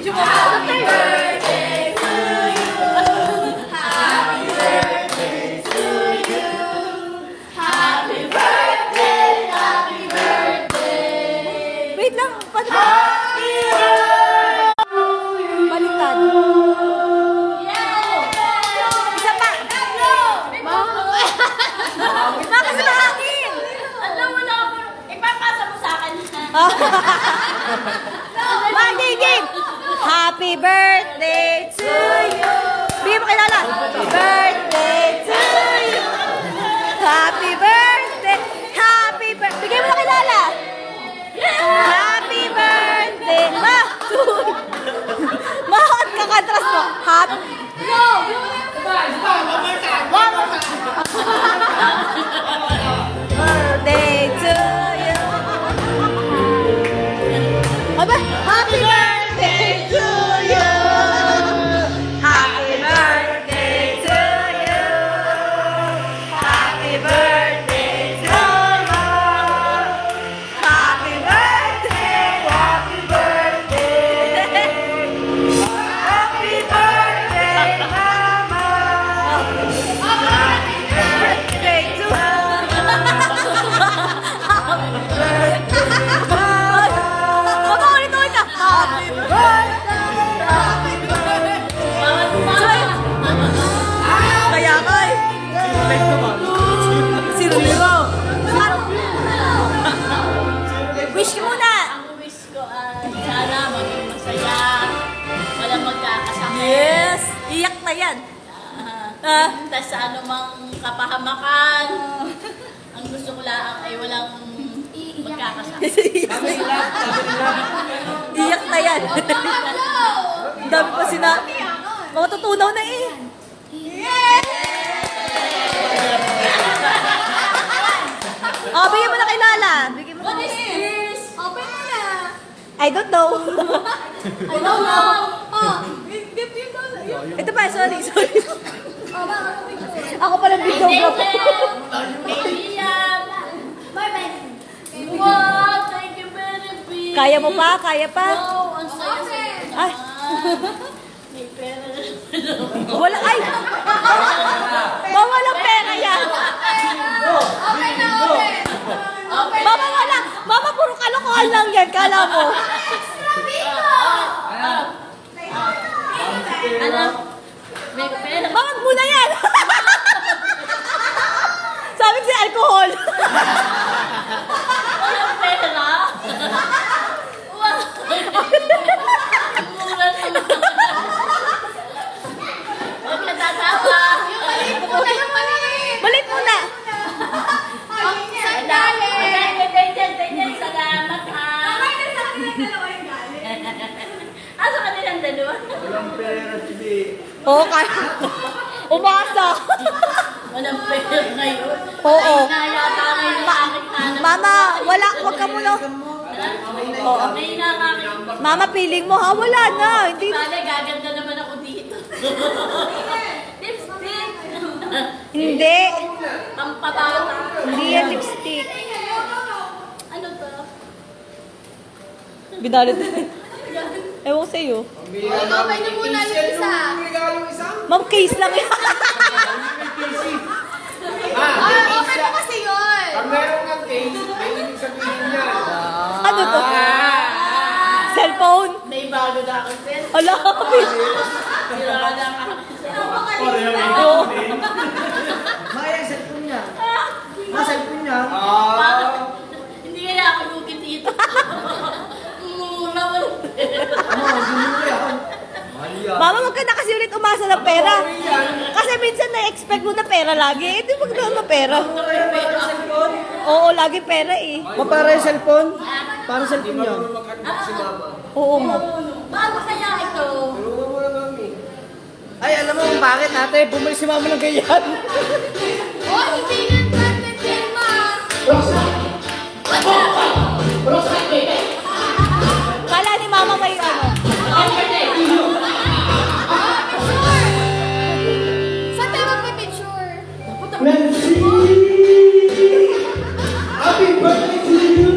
video mo. Happy birthday to you. Happy birthday to you. Happy birthday, happy birthday. Wait lang, paano ba? Baliktad. Isa pa. Bakit sa akin? Alam mo na ako, ipapasa mo sa akin. Magiging happy birthday to you. Bigyan mo kay Lala. Happy birthday to you. Happy birthday. Happy birthday. Bigyan mo na kay Lala. Happy birthday. Ma, to you. Mahot ka katras mo. Happy. No. Birthday to you. Aba, happy birthday to you. Happy birthday to you. Happy birthday to you. Happy birthday, happy birthday. Happy birthday, Mama. Happy birthday to you. Mama, ulit-ulit ka. Happy birthday! Happy birthday! Kaya ka eh. Sino? Wish mo muna. Ang wish ko ay sana maging masaya, walang magkakasakit. Yes. Iyak na yan. Tapos sa anumang kapahamakan, ang gusto ko lang ay walang magkakasakit. Iyak na yan. Ang dami pa sinabi. Mga tutunaw na eh. Oh, bigyan mo na kay Lala. Bigyan mo What na. is this? Open mo na. I don't know. I don't know. Oh, give you the... Ito pa, sorry. Oh, bakit mo picture? Ako pala videographer. Kay Liam. Bye-bye. Wow, thank you very much. Kaya mo pa? Kaya pa? Wow, ang saya-saya ko Ay. naman. May pera na naman. Wala, ay! Mama, walang pera yan. Open na, open. Open. Mama, wala. Mama, puro kalokohan lang yan. Kala mo. Extra biko. Ano? May pera. Mawag mo na yan. Sabi ko si alcohol. Walang pera? Wow. Ang mura naman. Huwag ka tatawa. Yung maliit. Balik mo na. Sandali. Ganyan. Salamat ha. Asa ka nilang dalawa? Oo, kaya. Umasa. Walang pera ngayon. Oo. Ay, nayata ngayon sa akin nanay. Mama, wala. Huwag ka muna. Oo. May nakakita. Mama, piling mo ha. Wala na. Hindi. Sana gaganda naman ako dito. Lipstick. Hindi. Pampabata. Hindi yan lipstick. Ano to? Binalot. Ewan ko sa'yo. Open nyo muna yung isa. Ma'am, case lang yan. Open mo kasi yun. Pag meron ng case, may ibig sabihin niya. Ano to? Cellphone? May bago na akong pen. Ala. Sira na ako. Oo. Maya, cellphone niya. Cellphone niya. Hindi kaya ako lugit dito. Mura mo ng pera. Hindi ako. Mama, wag ka na kasi ulit umasa ng pera. Kasi minsan na-expect mo na pera lagi. Eh, di magdaan na pera. Oo, lagi pera eh. Para yung cellphone? Para cellphone niya. Oo mo. Paano kaya ito? Tulungan mo na mami. Ay, alam mo kung bakit ate? Bumalik si mama ng ganyan. Oh, hindi nga natin yan, ma. Kala ni mama may ano. Saan tayo magpipicture? Happy birthday to you!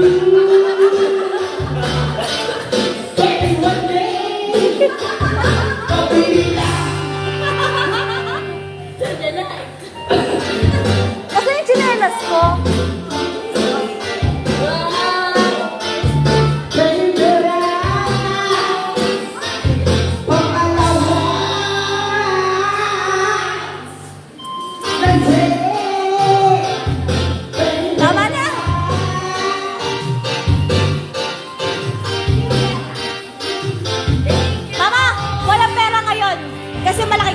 yung malaki